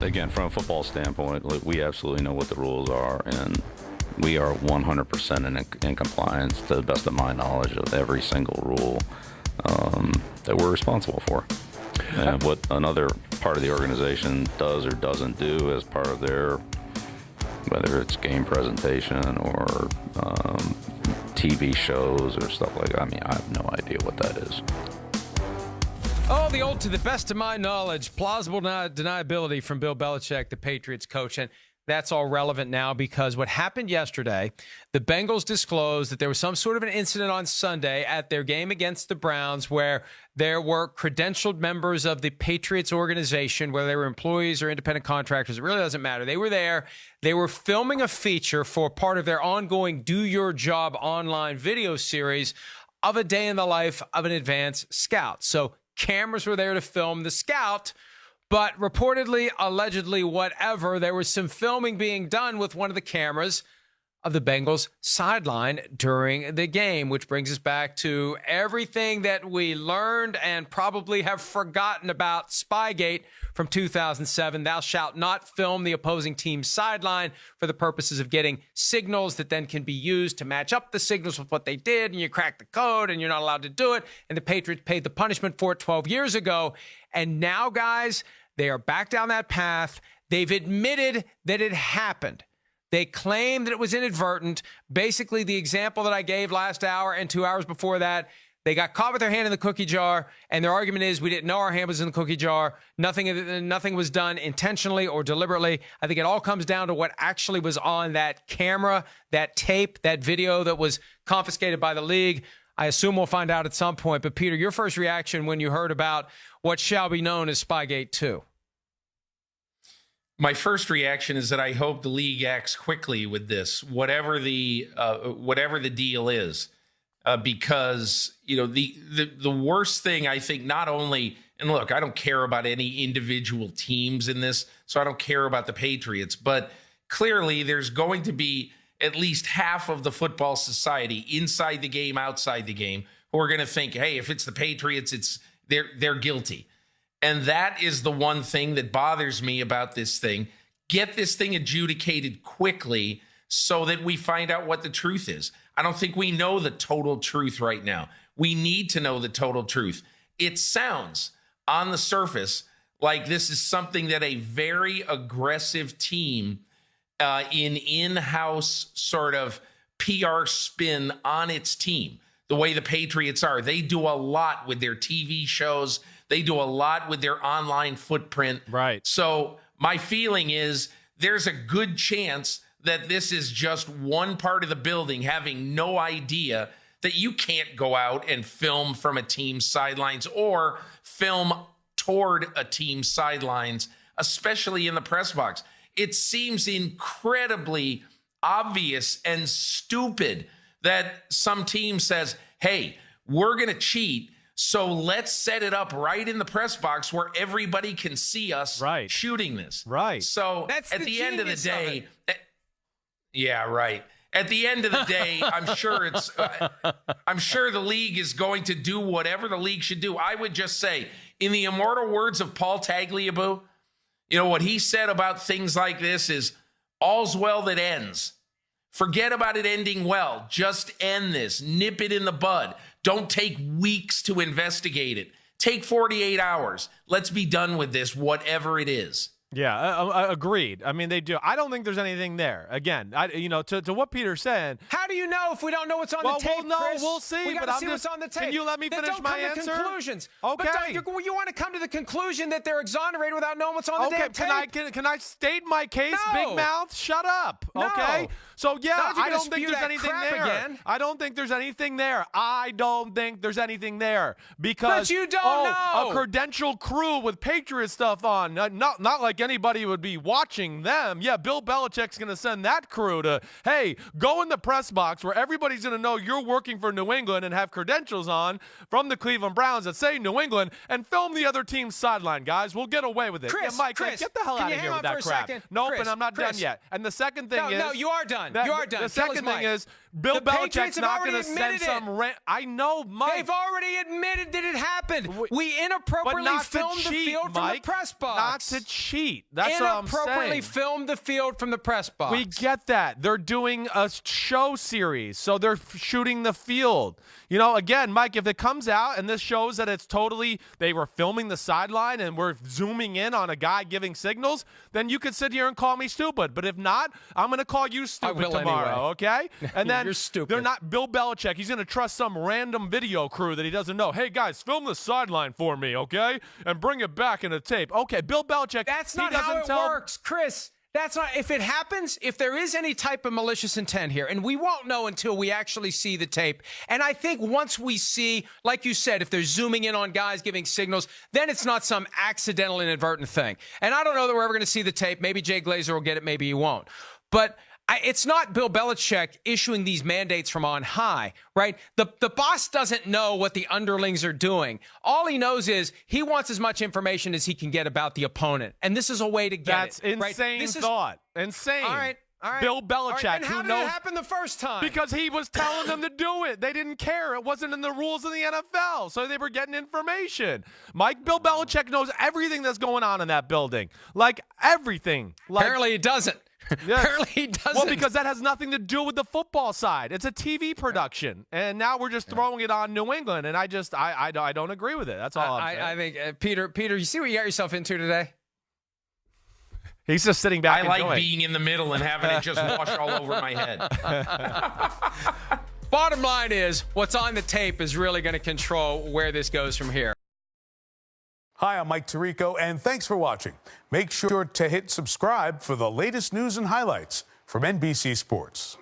Again, from a football standpoint, look, we absolutely know what the rules are, and we are 100% in compliance, to the best of my knowledge, of every single rule that we're responsible for. And what another part of the organization does or doesn't do as part of their, whether it's game presentation or TV shows or stuff like that, I mean, I have no idea what that is. Oh, the old, to the best of my knowledge, plausible deniability from Bill Belichick, the Patriots coach. And that's all relevant now because what happened yesterday, the Bengals disclosed that there was some sort of an incident on Sunday at their game against the Browns where there were credentialed members of the Patriots organization, whether they were employees or independent contractors. It really doesn't matter. They were there. They were filming a feature for part of their ongoing Do Your Job online video series of a day in the life of an advanced scout. So cameras were there to film the scout, but reportedly, allegedly, whatever, there was some filming being done with one of the cameras of the Bengals sideline during the game, which brings us back to everything that we learned and probably have forgotten about Spygate from 2007. Thou shalt not film the opposing team's sideline for the purposes of getting signals that then can be used to match up the signals with what they did, and you crack the code and you're not allowed to do it. And the Patriots paid the punishment for it 12 years ago. And now, guys, they are back down that path. They've admitted that it happened. They claim that it was inadvertent. Basically, the example that I gave last hour and 2 hours before that, they got caught with their hand in the cookie jar, and their argument is we didn't know our hand was in the cookie jar. Nothing was done intentionally or deliberately. I think it all comes down to what actually was on that camera, that tape, that video that was confiscated by the league. I assume we'll find out at some point. But, Peter, your first reaction when you heard about what shall be known as Spygate 2? My first reaction is that I hope the league acts quickly with this, whatever the deal is, because the worst thing I think, not only, and look, I don't care about any individual teams in this, so I don't care about the Patriots, but clearly there's going to be at least half of the football society, inside the game, outside the game, who are going to think, hey, if it's the Patriots, they're guilty. And that is the one thing that bothers me about this thing. Get this thing adjudicated quickly so that we find out what the truth is. I don't think we know the total truth right now. We need to know the total truth. It sounds on the surface like this is something that a very aggressive team in-house sort of PR spin on its team, the way the Patriots are. They do a lot with their TV shows. They do a lot with their online footprint. Right. So my feeling is there's a good chance that this is just one part of the building having no idea that you can't go out and film from a team's sidelines or film toward a team's sidelines, especially in the press box. It seems incredibly obvious and stupid that some team says, hey, we're going to cheat, so let's set it up right in the press box where everybody can see us shooting this. Right. So that's at the end of the day, yeah, right. At the end of the day, I'm sure the league is going to do whatever the league should do. I would just say, in the immortal words of Paul Tagliabue, what he said about things like this is, all's well that ends. Forget about it ending well. Just end this. Nip it in the bud. Don't take weeks to investigate it. Take 48 hours. Let's be done with this, whatever it is. Yeah, agreed. I mean, they do. I don't think there's anything there. Again, to what Peter's saying. How do you know if we don't know what's on the tape, Chris? We'll see. We got to see what's on the tape. Can you let me finish my answer? Don't come to conclusions. Okay. But you want to come to the conclusion that they're exonerated without knowing what's on the damn tape? Can I state my case, No. Big Mouth? Shut up. Okay? No. So, yeah, Now I don't think there's anything there. Again. I don't think there's anything there. I don't think there's anything there. Because, but you don't know. A credentialed crew with Patriot stuff on. Not like anybody would be watching them. Yeah, Bill Belichick's going to send that crew to, hey, go in the press box where everybody's going to know you're working for New England and have credentials on from the Cleveland Browns that say New England and film the other team's sideline, guys. We'll get away with it. Chris, Mike, Chris, get the hell out of here with that crap. Nope, and I'm not done yet. And the second thing is... No, you are done. You are done. The second thing is Bill Belichick's not going to send some rant. I know, Mike. They've already admitted that it happened. We inappropriately filmed the field from the press box. Not to cheat. tweet. That's what I'm saying. Inappropriately filmed the field from the press box. We get that. They're doing a show series, so they're shooting the field. You know, again, Mike, if it comes out and this shows that it's totally, they were filming the sideline and we're zooming in on a guy giving signals, then you could sit here and call me stupid. But if not, I'm going to call you stupid tomorrow, okay? And then You're stupid. they're not Bill Belichick. He's going to trust some random video crew that he doesn't know. Hey, guys, film the sideline for me, okay? And bring it back in a tape. Okay, Bill Belichick, That's not how it works, Chris. That's not. If it happens, if there is any type of malicious intent here, and we won't know until we actually see the tape. And I think once we see, like you said, if they're zooming in on guys giving signals, then it's not some accidental, inadvertent thing. And I don't know that we're ever going to see the tape. Maybe Jay Glazer will get it. Maybe he won't. But it's not Bill Belichick issuing these mandates from on high, right? The boss doesn't know what the underlings are doing. All he knows is he wants as much information as he can get about the opponent. And this is a way to get That's it. insane right? thought. Insane. All right. Bill Belichick, And how who did knows, it happen the first time? because he was telling them to do it. They didn't care. It wasn't in the rules of the NFL, so they were getting information. Mike, Bill Belichick knows everything that's going on in that building. Like, everything. Like, Apparently he doesn't. yes. Apparently he doesn't. Well, because that has nothing to do with the football side. It's a TV production, and now we're just throwing it on New England, and I don't agree with it. That's all I'm saying. I think, Peter, you see what you got yourself into today? He's just sitting back. I like enjoying. being in the middle and having it just wash all over my head. Bottom line is, what's on the tape is really going to control where this goes from here. Hi, I'm Mike Tirico, and thanks for watching. Make sure to hit subscribe for the latest news and highlights from NBC Sports.